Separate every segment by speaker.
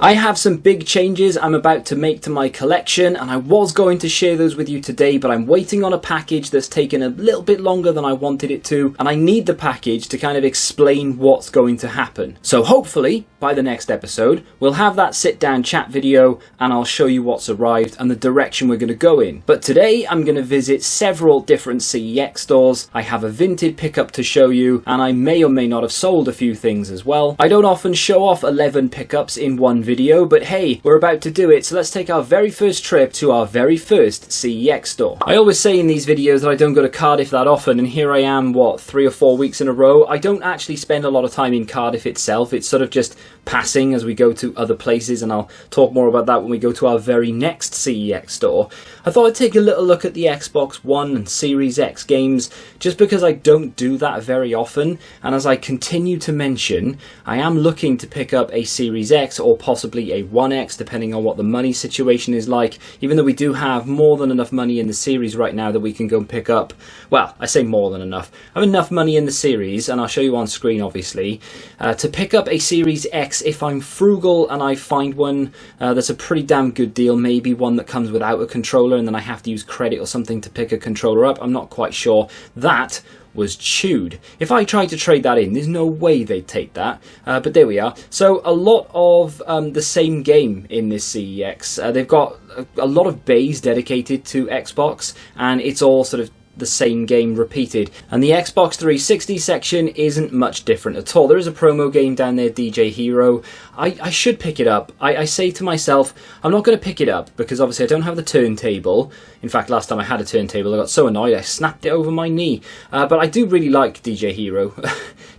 Speaker 1: I have some big changes I'm about to make to my collection, and I was going to share those with you today, but I'm waiting on a package that's taken a little bit longer than I wanted it to, and I need the package to kind of explain what's going to happen. So hopefully, by the next episode, we'll have that sit-down chat video, and I'll show you what's arrived and the direction we're going to go in. But today, I'm going to visit several different CEX stores. I have a Vinted pickup to show you, and I may or may not have sold a few things as well. I don't often show off 11 pickups in one video, but hey, we're about to do it, so let's take our very first trip to our very first CEX store. I always say in these videos that I don't go to Cardiff that often, and here I am, 3 or 4 weeks in a row. I don't actually spend a lot of time in Cardiff itself. It's sort of just passing as we go to other places, and I'll talk more about that when we go to our very next CEX store. I thought I'd take a little look at the Xbox One and Series X games, just because I don't do that very often, and as I continue to mention, I am looking to pick up a Series X or possibly a One X, depending on what the money situation is like, even though we do have more than enough money in the series right now that we can go and pick up. Well, I say more than enough. I have enough money in the series, and I'll show you on screen obviously, to pick up a Series X if I'm frugal and I find one that's a pretty damn good deal, maybe one that comes without a controller and then I have to use credit or something to pick a controller up. I'm not quite sure. That was chewed. If I tried to trade that in, there's no way they'd take that, but there we are. So a lot of the same game in this CEX. They've got a lot of bays dedicated to Xbox, and it's all sort of the same game repeated, and the Xbox 360 section isn't much different at all. There is a promo game down there, DJ Hero. I should pick it up. I say to myself, I'm not going to pick it up because obviously I don't have the turntable. In fact, last time I had a turntable I got so annoyed I snapped it over my knee, but I do really like DJ Hero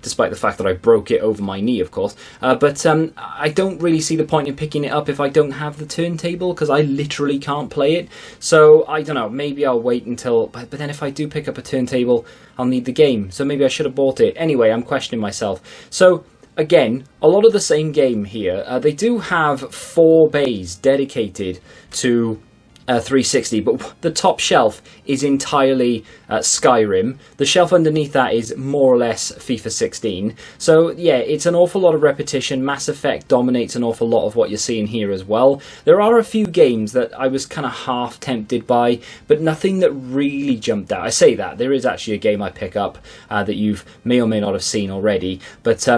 Speaker 1: despite the fact that I broke it over my knee, of course, but I don't really see the point in picking it up if I don't have the turntable, because I literally can't play it. So I don't know, maybe I'll wait until, but then if I do pick up a turntable I'll need the game, so maybe I should have bought it. Anyway, I'm questioning myself. So again, a lot of the same game here. They do have 4 bays dedicated to 360, but the top shelf is entirely Skyrim. The shelf underneath that is more or less FIFA 16. So yeah, it's an awful lot of repetition. Mass Effect dominates an awful lot of what you're seeing here as well. There are a few games that I was kind of half tempted by, but nothing that really jumped out. I say that, there is actually a game I pick up that you may or may not have seen already, but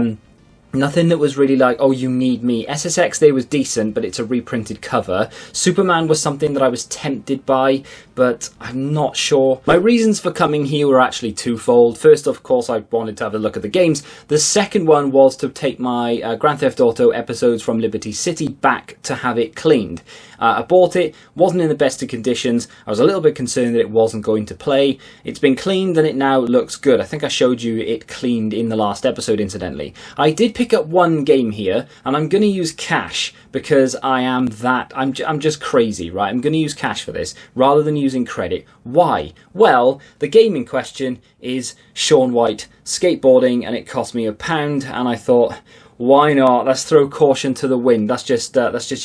Speaker 1: nothing that was really like, oh, you need me. SSX Day was decent, but it's a reprinted cover. Superman was something that I was tempted by, but I'm not sure. My reasons for coming here were actually twofold. First, of course, I wanted to have a look at the games. The second one was to take my Grand Theft Auto episodes from Liberty City back to have it cleaned. I bought it, wasn't in the best of conditions. I was a little bit concerned that it wasn't going to play. It's been cleaned and it now looks good. I think I showed you it cleaned in the last episode, incidentally. I did pick up one game here, and I'm going to use cash because I'm just crazy, right? I'm going to use cash for this rather than using credit. Why? Well, the game in question is Shaun White skateboarding, and it cost me £1, and I thought, why not? Let's throw caution to the wind. Let's just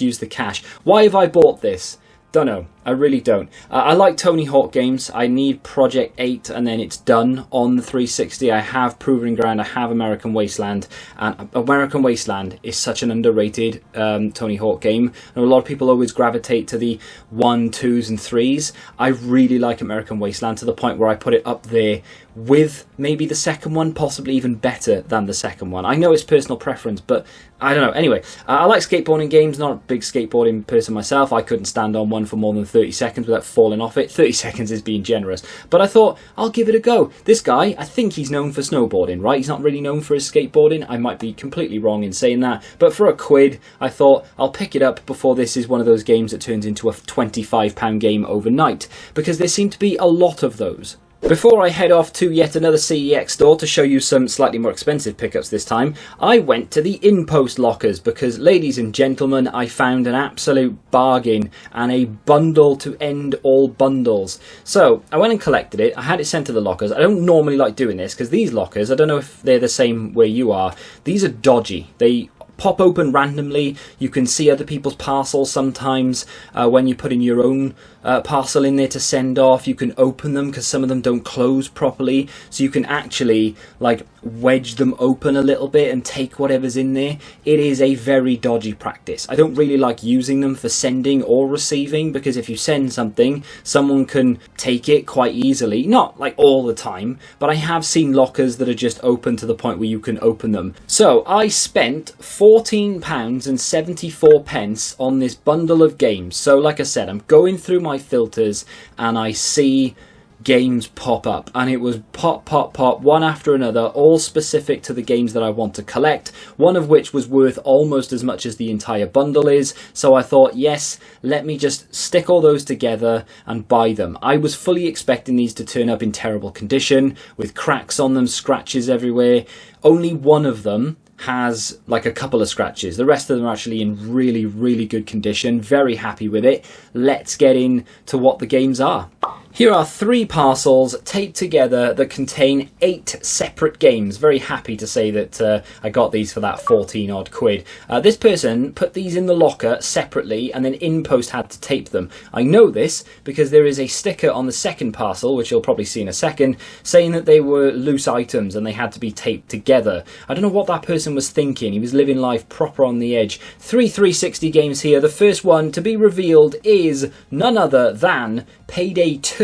Speaker 1: use the cash. Why have I bought this? Don't know. I really don't. I like Tony Hawk games. I need Project 8 and then it's done on the 360. I have Proving Ground, I have American Wasteland, and American Wasteland is such an underrated Tony Hawk game. And a lot of people always gravitate to the 1, 2s and 3s. I really like American Wasteland to the point where I put it up there with maybe the second one, possibly even better than the second one. I know it's personal preference, but I don't know. Anyway, I like skateboarding games, not a big skateboarding person myself. I couldn't stand on one for more than 30 seconds without falling off it. 30 seconds is being generous. But I thought, I'll give it a go. This guy, I think he's known for snowboarding, right? He's not really known for his skateboarding. I might be completely wrong in saying that. But for £1, I thought, I'll pick it up before this is one of those games that turns into a £25 game overnight. Because there seem to be a lot of those. Before I head off to yet another CEX store to show you some slightly more expensive pickups this time, I went to the InPost lockers because, ladies and gentlemen, I found an absolute bargain and a bundle to end all bundles. So I went and collected it. I had it sent to the lockers. I don't normally like doing this because these lockers, I don't know if they're the same where you are, these are dodgy. They pop open randomly. You can see other people's parcels sometimes when you put in your own parcel in there to send off. You can open them because some of them don't close properly, so you can actually like wedge them open a little bit and take whatever's in there. It is a very dodgy practice. I don't really like using them for sending or receiving, because if you send something, someone can take it quite easily. Not like all the time, but I have seen lockers that are just open to the point where you can open them. So I spent £14.74 on this bundle of games. So like I said, I'm going through my filters and I see games pop up, and it was pop one after another, all specific to the games that I want to collect, one of which was worth almost as much as the entire bundle is. So I thought, yes, let me just stick all those together and buy them. I was fully expecting these to turn up in terrible condition with cracks on them, scratches everywhere. Only one of them has like a couple of scratches. The rest of them are actually in really, really good condition. Very happy with it. Let's get into what the games are. Here are 3 parcels taped together that contain 8 separate games. Very happy to say that I got these for that 14 odd quid. This person put these in the locker separately and then in post had to tape them. I know this because there is a sticker on the second parcel, which you'll probably see in a second, saying that they were loose items and they had to be taped together. I don't know what that person was thinking. He was living life proper on the edge. 3 360 games here. The first one to be revealed is none other than Payday 2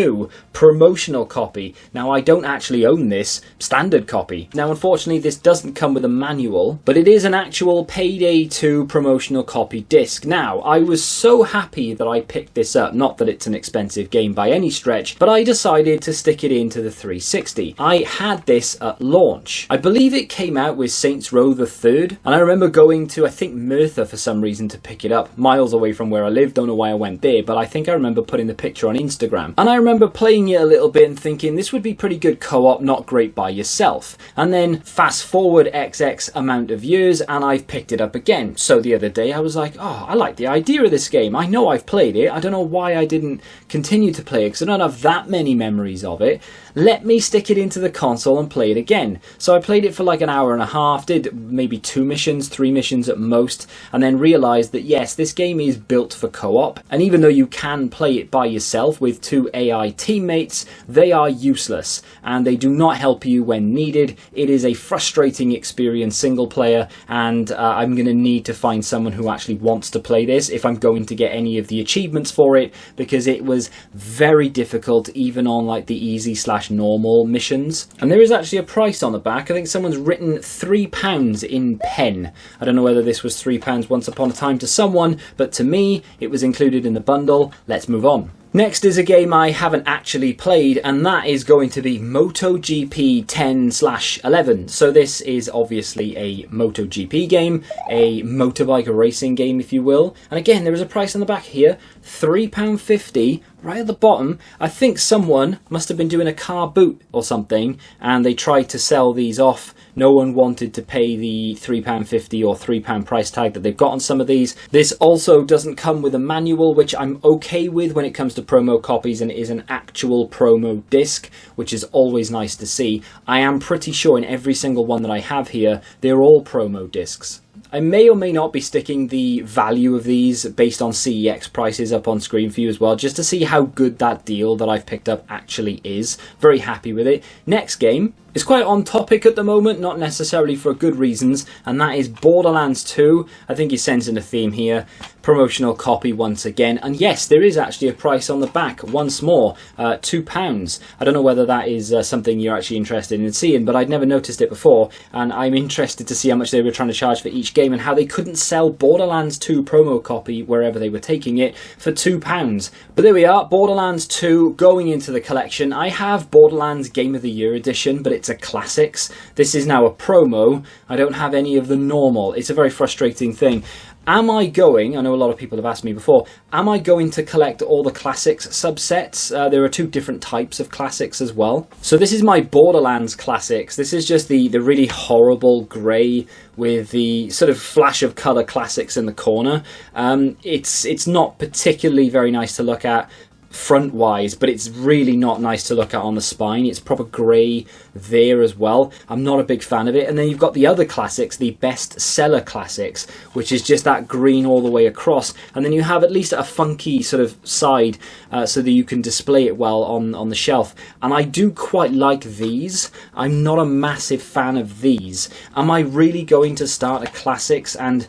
Speaker 1: promotional copy. Now, I don't actually own this standard copy. Now, unfortunately, this doesn't come with a manual, but it is an actual Payday 2 promotional copy disc. Now, I was so happy that I picked this up. Not that it's an expensive game by any stretch, but I decided to stick it into the 360. I had this at launch. I believe it came out with Saints Row the Third, and I remember going to, I think, Merthyr for some reason to pick it up, miles away from where I live. Don't know why I went there, but I think I remember putting the picture on Instagram. And I remember playing it a little bit and thinking this would be pretty good co-op, not great by yourself. And then fast forward XX amount of years and I've picked it up again. So the other day I was like, oh, I like the idea of this game. I know I've played it. I don't know why I didn't continue to play it because I don't have that many memories of it. Let me stick it into the console and play it again. So I played it for like an hour and a half, did maybe 2 missions, 3 missions at most, and then realised that yes, this game is built for co-op, and even though you can play it by yourself with 2 AI teammates, they are useless, and they do not help you when needed. It is a frustrating experience single player, and I'm going to need to find someone who actually wants to play this if I'm going to get any of the achievements for it, because it was very difficult even on like the easy/normal missions. And there is actually a price on the back. I think someone's written £3 in pen. I don't know whether this was £3 once upon a time to someone, but to me it was included in the bundle. Let's move on. Next is a game I haven't actually played, and that is going to be MotoGP 10/11. So this is obviously a MotoGP game, a motorbike racing game, if you will. And again, there is a price on the back here, £3.50. Right at the bottom, I think someone must have been doing a car boot or something, and they tried to sell these off. No one wanted to pay the £3.50 or £3 price tag that they've got on some of these. This also doesn't come with a manual, which I'm okay with when it comes to promo copies, and it is an actual promo disc, which is always nice to see. I am pretty sure in every single one that I have here, they're all promo discs. I may or may not be sticking the value of these based on CEX prices up on screen for you as well, just to see how good that deal that I've picked up actually is. Very happy with it. Next game is quite on topic at the moment, not necessarily for good reasons, and that is Borderlands 2. I think he sensing a theme here. Promotional copy once again, and yes, there is actually a price on the back once more, £2. I don't know whether that is something you're actually interested in seeing, but I'd never noticed it before, and I'm interested to see how much they were trying to charge for each game and how they couldn't sell Borderlands 2 promo copy wherever they were taking it for £2. But there we are, Borderlands 2 going into the collection. I have Borderlands Game of the Year edition, but it's a classics. This is now a promo. I don't have any of the normal. It's a very frustrating thing. Am I going, I know a lot of people have asked me before, am I going to collect all the classics subsets? There are 2 different types of classics as well. So this is my Borderlands classics. This is just the really horrible grey with the sort of flash of colour classics in the corner. It's not particularly very nice to look at. front-wise, but it's really not nice to look at on the spine. It's proper grey there as well. I'm not a big fan of it. And then you've got the other classics, the bestseller classics, which is just that green all the way across. And then you have at least a funky sort of side so that you can display it well on the shelf. And I do quite like these. I'm not a massive fan of these. Am I really going to start a classics and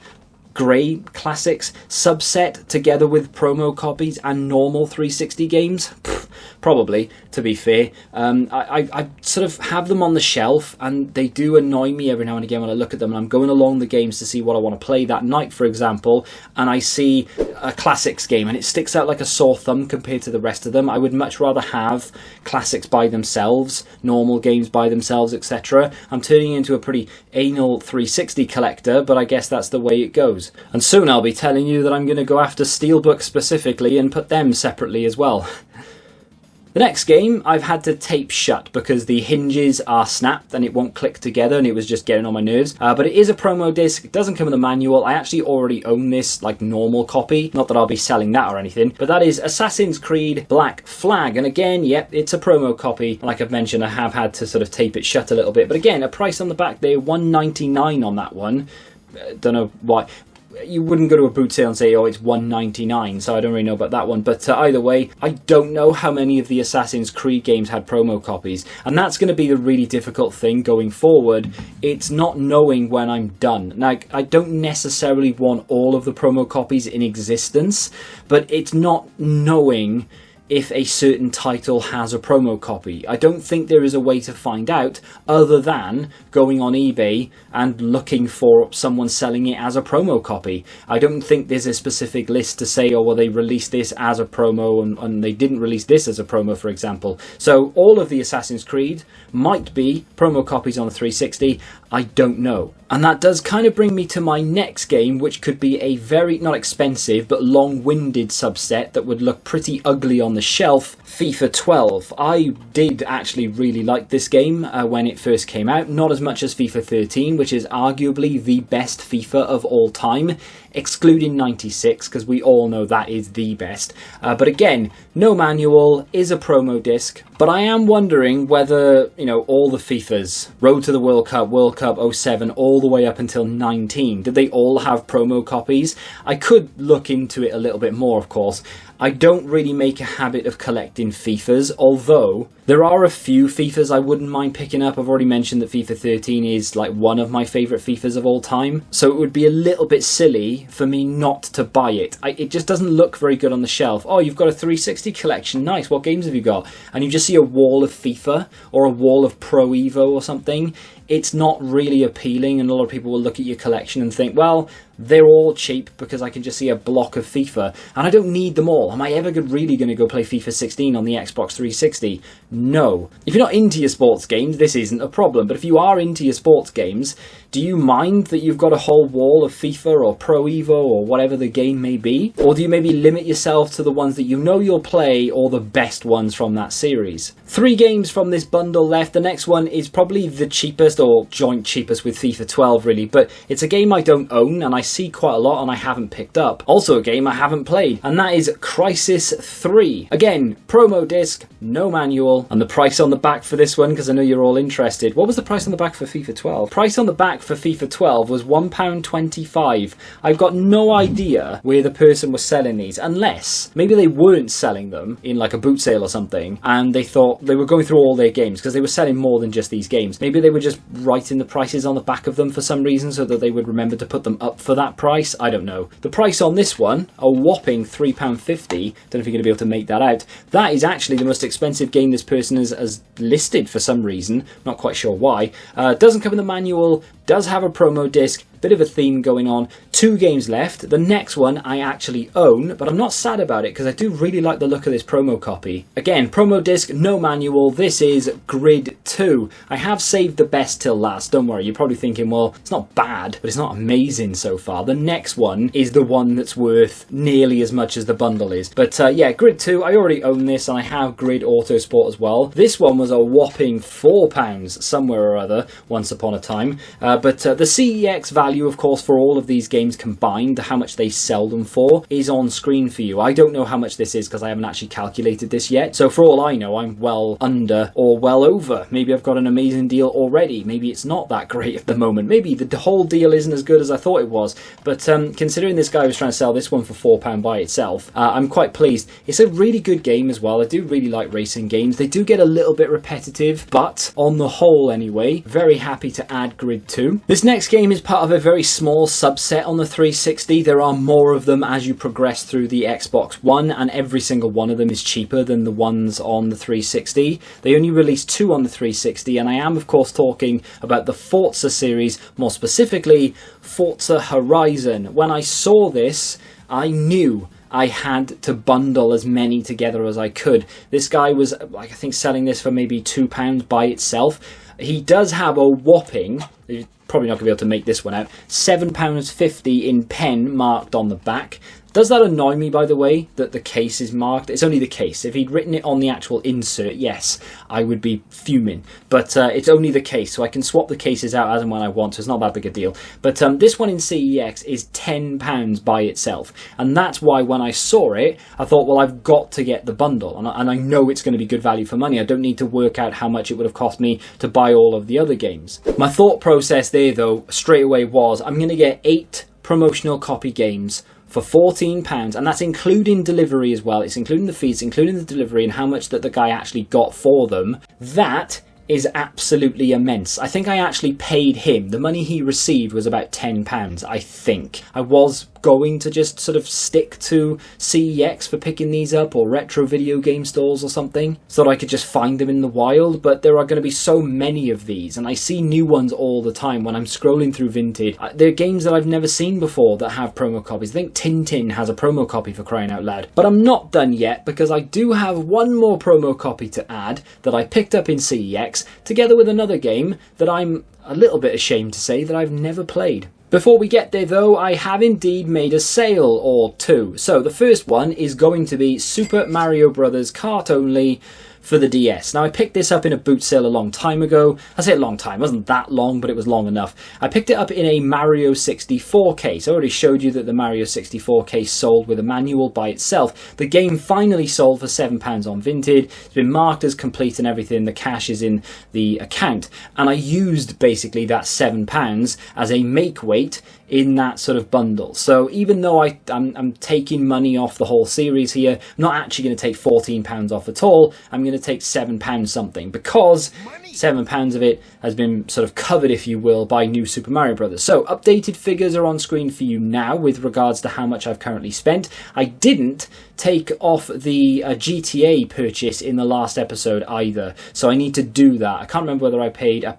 Speaker 1: grey classics subset together with promo copies and normal 360 games? Probably, to be fair. I sort of have them on the shelf, and they do annoy me every now and again when I look at them, and I'm going along the games to see what I want to play that night, for example, and I see a classics game and it sticks out like a sore thumb compared to the rest of them. I would much rather have classics by themselves, normal games by themselves, etc. I'm turning into a pretty anal 360 collector, but I guess that's the way it goes. And soon I'll be telling you that I'm going to go after Steelbook specifically and put them separately as well. The next game I've had to tape shut because the hinges are snapped and it won't click together, and it was just getting on my nerves. But it is a promo disc. It doesn't come with a manual. I actually already own this like normal copy. Not that I'll be selling that or anything. But that is Assassin's Creed Black Flag. And again, yep, it's a promo copy. Like I've mentioned, I have had to sort of tape it shut a little bit. But again, a price on the back there, $1.99 on that one. Don't know why. You wouldn't go to a boot sale and say, oh, it's $1.99, so I don't really know about that one. But either way, I don't know how many of the Assassin's Creed games had promo copies. And that's going to be the really difficult thing going forward. It's not knowing when I'm done. Now, I don't necessarily want all of the promo copies in existence, but it's not knowing if a certain title has a promo copy. I don't think there is a way to find out other than going on eBay and looking for someone selling it as a promo copy. I don't think there's a specific list to say, oh, well, they released this as a promo and they didn't release this as a promo, for example. So all of the Assassin's Creed might be promo copies on the 360. I don't know. And that does kind of bring me to my next game, which could be a very, not expensive, but long-winded subset that would look pretty ugly on the shelf, FIFA 12. I did actually really like this game when it first came out, not as much as FIFA 13, which is arguably the best FIFA of all time, excluding 96, because we all know that is the best. But again, no manual, is a promo disc, but I am wondering whether, you know, all the FIFAs, Road to the World Cup 07, all the way up until 19, did they all have promo copies? I could look into it a little bit more, of course. I don't really make a habit of collecting FIFAs, although there are a few FIFAs I wouldn't mind picking up. I've already mentioned that FIFA 13 is like one of my favourite FIFAs of all time, so it would be a little bit silly for me not to buy it. It just doesn't look very good on the shelf. Oh, you've got a 360 collection, nice, what games have you got? And you just see a wall of FIFA or a wall of Pro Evo or something. It's not really appealing, and a lot of people will look at your collection and think, well, they're all cheap because I can just see a block of FIFA, and I don't need them all. Am I ever really going to go play FIFA 16 on the Xbox 360? No. If you're not into your sports games, this isn't a problem, but if you are into your sports games, do you mind that you've got a whole wall of FIFA or Pro Evo or whatever the game may be? Or do you maybe limit yourself to the ones that you know you'll play or the best ones from that series? 3 games from this bundle left. The next one is probably the cheapest, or joint cheapest with FIFA 12 really, but it's a game I don't own and I see quite a lot and I haven't picked up. Also a game I haven't played, and that is Crisis 3. Again, promo disc, no manual, and the price on the back for this one, because I know you're all interested. What was the price on the back for FIFA 12? Price on the back for FIFA 12 was £1.25. I've got no idea where the person was selling these, unless maybe they weren't selling them in like a boot sale or something, and they thought they were going through all their games, because they were selling more than just these games. Maybe they were just writing the prices on the back of them for some reason so that they would remember to put them up for that price. I don't know. The price on this one, a whopping £3.50. Don't know if you're going to be able to make that out. That is actually the most expensive game this person has listed for some reason. Not quite sure why. Doesn't come in the manual, does have a promo disc, bit of a theme going on. 2 games left. The next one I actually own, but I'm not sad about it because I do really like the look of this promo copy. Again, promo disc, no manual. This is Grid 2. I have saved the best till last, don't worry. You're probably thinking, well, it's not bad, but it's not amazing so far. The next one is the one that's worth nearly as much as the bundle is. But yeah, Grid 2, I already own this, and I have Grid Autosport as well. This one was a whopping £4 somewhere or other, once upon a time. But the CEX value value, of course, for all of these games combined, how much they sell them for, is on screen for you. I don't know how much this is because I haven't actually calculated this yet. So for all I know, I'm well under or well over. Maybe I've got an amazing deal already. Maybe it's not that great at the moment. Maybe the whole deal isn't as good as I thought it was. But considering this guy was trying to sell this one for £4 by itself, I'm quite pleased. It's a really good game as well. I do really like racing games. They do get a little bit repetitive, but on the whole anyway, very happy to add Grid 2. This next game is part of a very small subset on the 360. There are more of them as you progress through the Xbox One, and every single one of them is cheaper than the ones on the 360. They only released 2 on the 360, and I am of course talking about the Forza series, more specifically Forza Horizon. When I saw this, I knew I had to bundle as many together as I could. This guy was, like, I think selling this for maybe £2 by itself. He does have a whopping, you're probably not going to be able to make this one out, £7.50 in pen marked on the back. Does that annoy me, by the way, that the case is marked? It's only the case. If he'd written it on the actual insert, yes, I would be fuming. But it's only the case, so I can swap the cases out as and when I want, so it's not that big a deal. But this one in CEX is £10 by itself. And that's why when I saw it, I thought, well, I've got to get the bundle. And I know it's going to be good value for money. I don't need to work out how much it would have cost me to buy all of the other games. My thought process there, though, straight away was, I'm going to get 8 promotional copy games for £14, and that's including delivery as well. It's including the fees, including the delivery, and how much that the guy actually got for them. That is absolutely immense. I think I actually paid him. The money he received was about £10, I think. I was going to just sort of stick to CEX for picking these up, or retro video game stores or something, so that I could just find them in the wild, but there are going to be so many of these, and I see new ones all the time when I'm scrolling through Vinted. They're games that I've never seen before that have promo copies. I think Tintin has a promo copy, for crying out loud. But I'm not done yet, because I do have one more promo copy to add that I picked up in CEX, together with another game that I'm a little bit ashamed to say that I've never played. Before we get there though, I have indeed made a sale or two. So the first one is going to be Super Mario Bros. Kart Only for the DS. Now, I picked this up in a boot sale a long time ago. I say a long time, it wasn't that long, but it was long enough. I picked it up in a Mario 64 case. I already showed you that the Mario 64 case sold with a manual by itself. The game finally sold for £7 on Vinted. It's been marked as complete and everything. The cash is in the account. And I used basically that £7 as a make weight in that sort of bundle. So even though I'm taking money off the whole series here, I'm not actually going to take £14 off at all. I'm going to take £7 something, because £7 of it has been sort of covered, if you will, by New Super Mario Bros. So updated figures are on screen for you now with regards to how much I've currently spent. I didn't take off the GTA purchase in the last episode either, so I need to do that. I can't remember whether I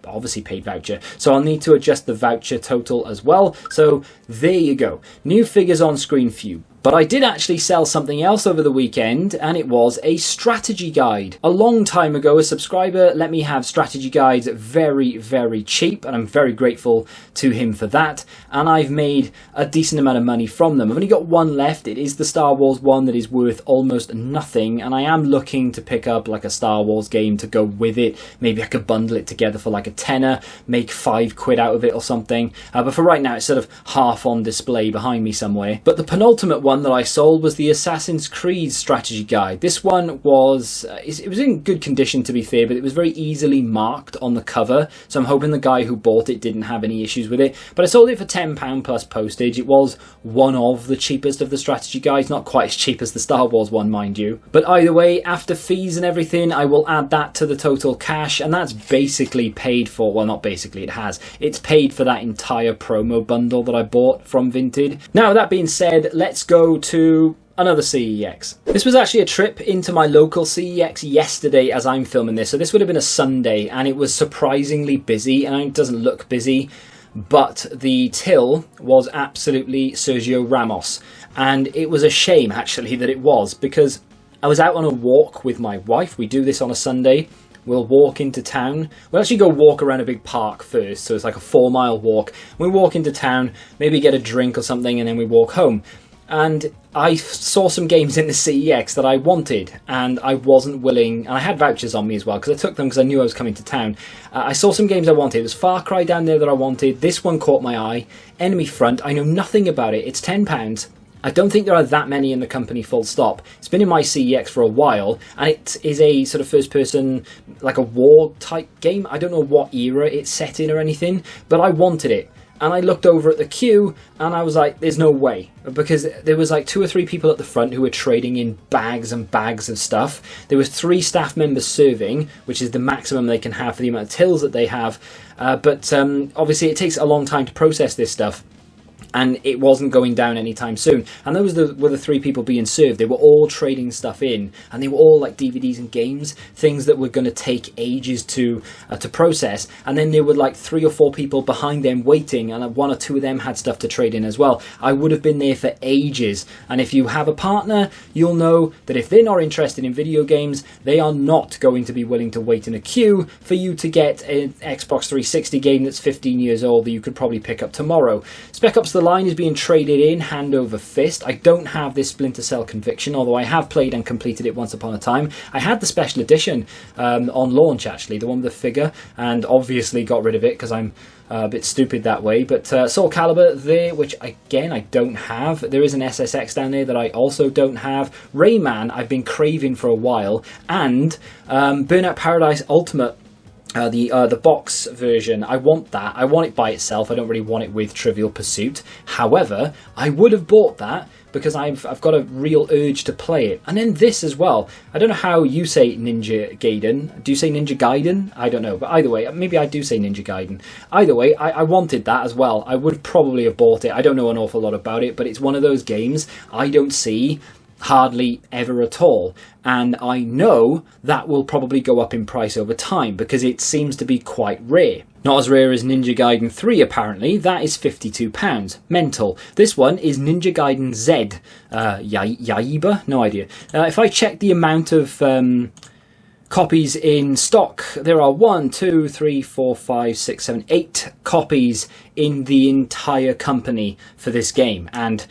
Speaker 1: obviously paid voucher, so I'll need to adjust the voucher total as well. So there you go, new figures on screen for you. But I did actually sell something else over the weekend, and it was a strategy guide. A long time ago, a subscriber let me have strategy guides very, very cheap, and I'm very grateful to him for that. And I've made a decent amount of money from them. I've only got one left. It is the Star Wars one that is worth almost nothing, and I am looking to pick up like a Star Wars game to go with it. Maybe I could bundle it together for like a tenner, make £5 out of it or something. But for right now, it's sort of half on display behind me somewhere. But the penultimate one that I sold was the Assassin's Creed strategy guide. This one was it was in good condition, to be fair, but it was very easily marked on the cover, so I'm hoping the guy who bought it didn't have any issues with it. But I sold it for £10 plus postage. It was one of the cheapest of the strategy guides, not quite as cheap as the Star Wars one, mind you. But either way, after fees and everything, I will add that to the total cash, and that's basically paid for. Well, not basically, it's paid for that entire promo bundle that I bought from Vinted. Now, that being said, let's go to another CEX. This was actually a trip into my local CEX yesterday as I'm filming this, so this would have been a Sunday, and it was surprisingly busy, and it doesn't look busy, but the till was absolutely Sergio Ramos, and it was a shame actually that it was, because I was out on a walk with my wife. We do this on a Sunday. We'll walk into town. We'll actually go walk around a big park first, so it's like a 4-mile walk. We walk into town, maybe get a drink or something, and then we walk home. and I saw some games in the CEX that I wanted, and I wasn't willing, and I had vouchers on me as well, because I took them because I knew I was coming to town. I saw some games I wanted. It was Far Cry down there that I wanted. This one caught my eye. Enemy Front, I know nothing about it. It's £10. I don't think there are that many in the company, full stop. It's been in my CEX for a while, and it is a sort of first-person, like a war-type game. I don't know what era it's set in or anything, but I wanted it. And I looked over at the queue, and I was like, there's no way. Because there was like 2 or 3 people at the front who were trading in bags and bags of stuff. There was 3 staff members serving, which is the maximum they can have for the amount of tills that they have. But obviously it takes a long time to process this stuff. And it wasn't going down anytime soon. And those were the 3 people being served. They were all trading stuff in, and they were all like DVDs and games, things that were going to take ages to process. And then there were like 3 or 4 people behind them waiting, and 1 or 2 of them had stuff to trade in as well. I would have been there for ages. And if you have a partner, you'll know that if they're not interested in video games, they are not going to be willing to wait in a queue for you to get an Xbox 360 game that's 15 years old that you could probably pick up tomorrow. Spec Ops The Line is being traded in hand over fist. I don't have this Splinter Cell Conviction, although I have played and completed it once upon a time. I had the special edition on launch, actually, the one with the figure, and obviously got rid of it because I'm a bit stupid that way. But Soul Calibur there, which again I don't have. There is an SSX down there that I also don't have. Rayman I've been craving for a while, and Burnout Paradise Ultimate. The box version, I want that. I want it by itself. I don't really want it with Trivial Pursuit. However, I would have bought that because I've got a real urge to play it. And then this as well. I don't know how you say Ninja Gaiden. Do you say Ninja Gaiden? I don't know. But either way, maybe I do say Ninja Gaiden. Either way, I wanted that as well. I would probably have bought it. I don't know an awful lot about it, but it's one of those games I don't see hardly ever at all, and I know that will probably go up in price over time because it seems to be quite rare. Not as rare as Ninja Gaiden 3 apparently. That is £52. Mental. This one is Ninja Gaiden Z. Yaiba? No idea. If I check the amount of copies in stock, there are 1, 2, 3, 4, 5, 6, 7, 8 copies in the entire company for this game, and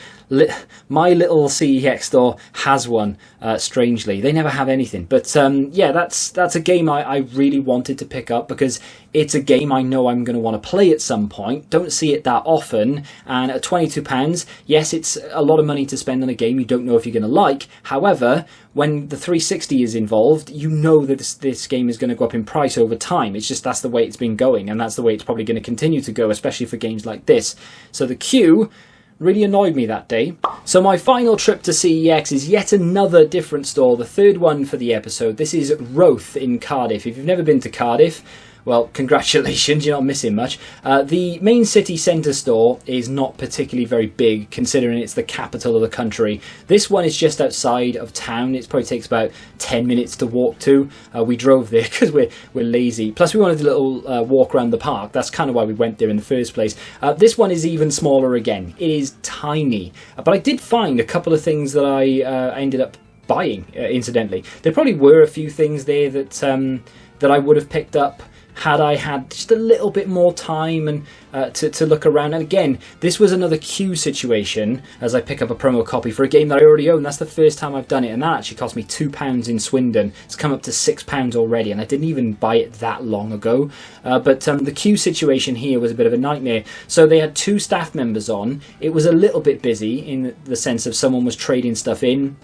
Speaker 1: my little CEX store has one. Strangely, they never have anything, but yeah, that's a game I really wanted to pick up because it's a game I know I'm going to want to play at some point. Don't see it that often, and at £22, yes, it's a lot of money to spend on a game you don't know if you're going to like. However, when the 360 is involved, you know that this game is going to go up in price over time. It's just that's the way it's been going, and that's the way it's probably going to continue to go, especially for games like this. So the queue really annoyed me that day. So my final trip to CEX is yet another different store, the 3rd one for the episode. This is Roath in Cardiff. If you've never been to Cardiff, well, congratulations, you're not missing much. The main city centre store is not particularly very big, considering it's the capital of the country. This one is just outside of town. It probably takes about 10 minutes to walk to. We drove there because we're lazy. Plus, we wanted a little walk around the park. That's kind of why we went there in the first place. This one is even smaller again. It is tiny. But I did find a couple of things that I ended up buying, incidentally. There probably were a few things there that I would have picked up had I had just a little bit more time and to look around. And again, this was another queue situation as I pick up a promo copy for a game that I already own. That's the first time I've done it, and that actually cost me £2 in Swindon. It's come up to £6 already, and I didn't even buy it that long ago. But the queue situation here was a bit of a nightmare. So they had 2 staff members on. It was a little bit busy in the sense of someone was trading stuff in,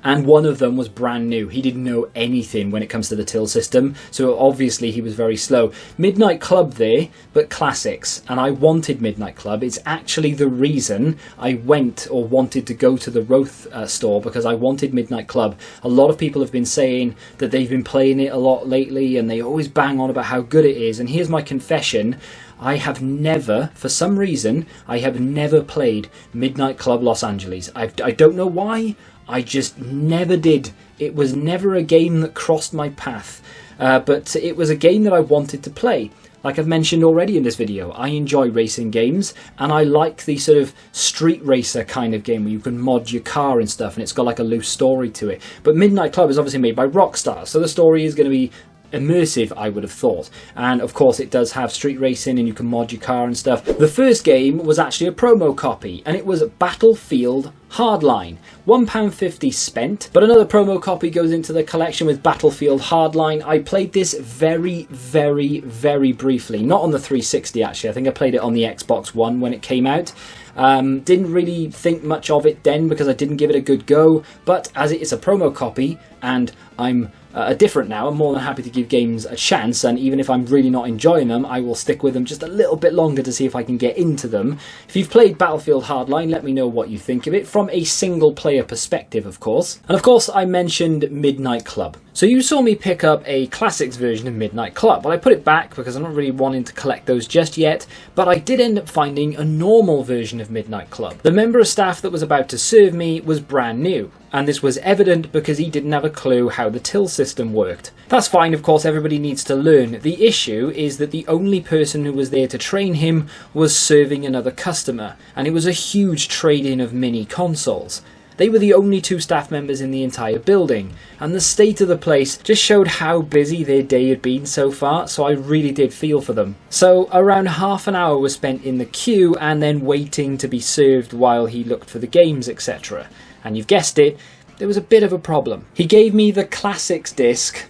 Speaker 1: and one of them was brand new. He didn't know anything when it comes to the till system, so obviously he was very slow. Midnight Club there, but classics, and I wanted Midnight Club. It's actually the reason I went or wanted to go to the Roath store, because I wanted Midnight Club. A lot of people have been saying that they've been playing it a lot lately, and they always bang on about how good it is, and here's my confession. I have never, for some reason, I have never played Midnight Club Los Angeles. I don't know why. I just never did. It was never a game that crossed my path, but it was a game that I wanted to play. Like I've mentioned already in this video, I enjoy racing games, and I like the sort of street racer kind of game where you can mod your car and stuff, and it's got like a loose story to it. But Midnight Club is obviously made by Rockstar, so the story is going to be immersive, I would have thought. And of course it does have street racing and you can mod your car and stuff. The first game was actually a promo copy, and it was Battlefield Hardline. £1.50 spent, but another promo copy goes into the collection with Battlefield Hardline. I played this very, very, very briefly. Not on the 360 actually, I think I played it on the Xbox One when it came out. Didn't really think much of it then because I didn't give it a good go, but as it is a promo copy and I'm different now, I'm more than happy to give games a chance, and even if I'm really not enjoying them, I will stick with them just a little bit longer to see if I can get into them. If you've played Battlefield Hardline, let me know what you think of it, from a single player perspective of course. And of course I mentioned Midnight Club. So you saw me pick up a classics version of Midnight Club, but I put it back because I'm not really wanting to collect those just yet, but I did end up finding a normal version of Midnight Club. The member of staff that was about to serve me was brand new, and this was evident because he didn't have a clue how the till system worked. That's fine, of course, everybody needs to learn. The issue is that the only person who was there to train him was serving another customer, and it was a huge trade-in of mini consoles. They were the only two staff members in the entire building, and the state of the place just showed how busy their day had been so far, so I really did feel for them. So around half an hour was spent in the queue and then waiting to be served while he looked for the games, etc. And you've guessed it, there was a bit of a problem. He gave me the classics disc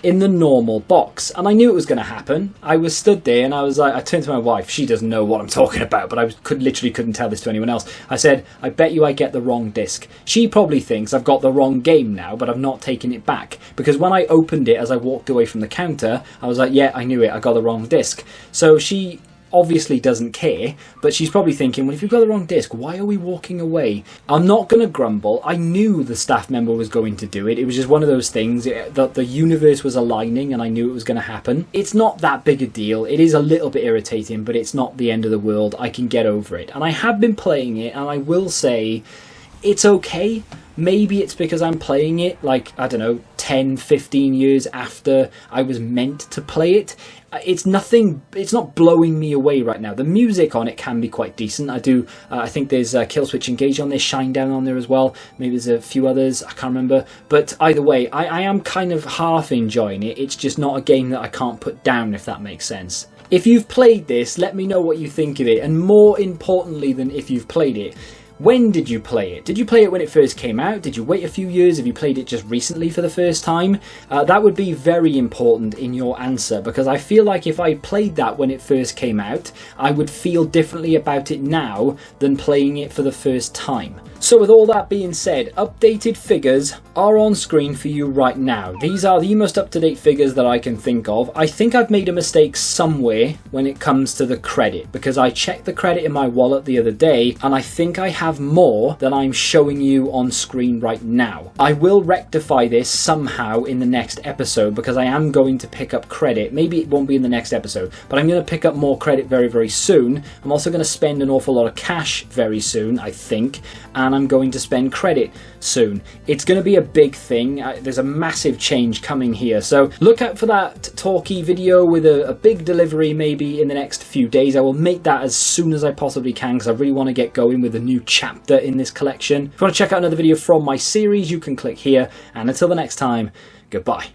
Speaker 1: in the normal box, and I knew it was going to happen. I was stood there and I was like, I turned to my wife, she doesn't know what I'm talking about, but I literally couldn't tell this to anyone else. I said, I bet you I get the wrong disc. She probably thinks I've got the wrong game now, but I've not taken it back, because when I opened it as I walked away from the counter, I was like, yeah, I knew it, I got the wrong disc. So she obviously doesn't care, but she's probably thinking, well, if you've got the wrong disc, why are we walking away? I'm not going to grumble. I knew the staff member was going to do it. It was just one of those things that the universe was aligning and I knew it was going to happen. It's not that big a deal. It is a little bit irritating, but it's not the end of the world. I can get over it. And I have been playing it, and I will say it's okay. Maybe it's because I'm playing it, like, I don't know, 10, 15 years after I was meant to play it. It's not blowing me away right now. The music on it can be quite decent. I think there's Kill Switch Engage on there, Shinedown on there as well. Maybe there's a few others, I can't remember. But either way, I am kind of half enjoying it. It's just not a game that I can't put down, if that makes sense. If you've played this, let me know what you think of it. And more importantly than if you've played it, when did you play it? Did you play it when it first came out? Did you wait a few years? Have you played it just recently for the first time? That would be very important in your answer, because I feel like if I played that when it first came out, I would feel differently about it now than playing it for the first time. So with all that being said, updated figures are on screen for you right now. These are the most up-to-date figures that I can think of. I think I've made a mistake somewhere when it comes to the credit, because I checked the credit in my wallet the other day and I think I have more than I'm showing you on screen right now. I will rectify this somehow in the next episode, because I am going to pick up credit. Maybe it won't be in the next episode, but I'm going to pick up more credit very, very soon. I'm also going to spend an awful lot of cash very soon, I think, and I'm going to spend credit soon. It's going to be a big thing. There's a massive change coming here, so look out for that talkie video with a big delivery maybe in the next few days. I will make that as soon as I possibly can, because I really want to get going with a new chapter in this collection. If you want to check out another video from my series, you can click here, and until the next time, goodbye.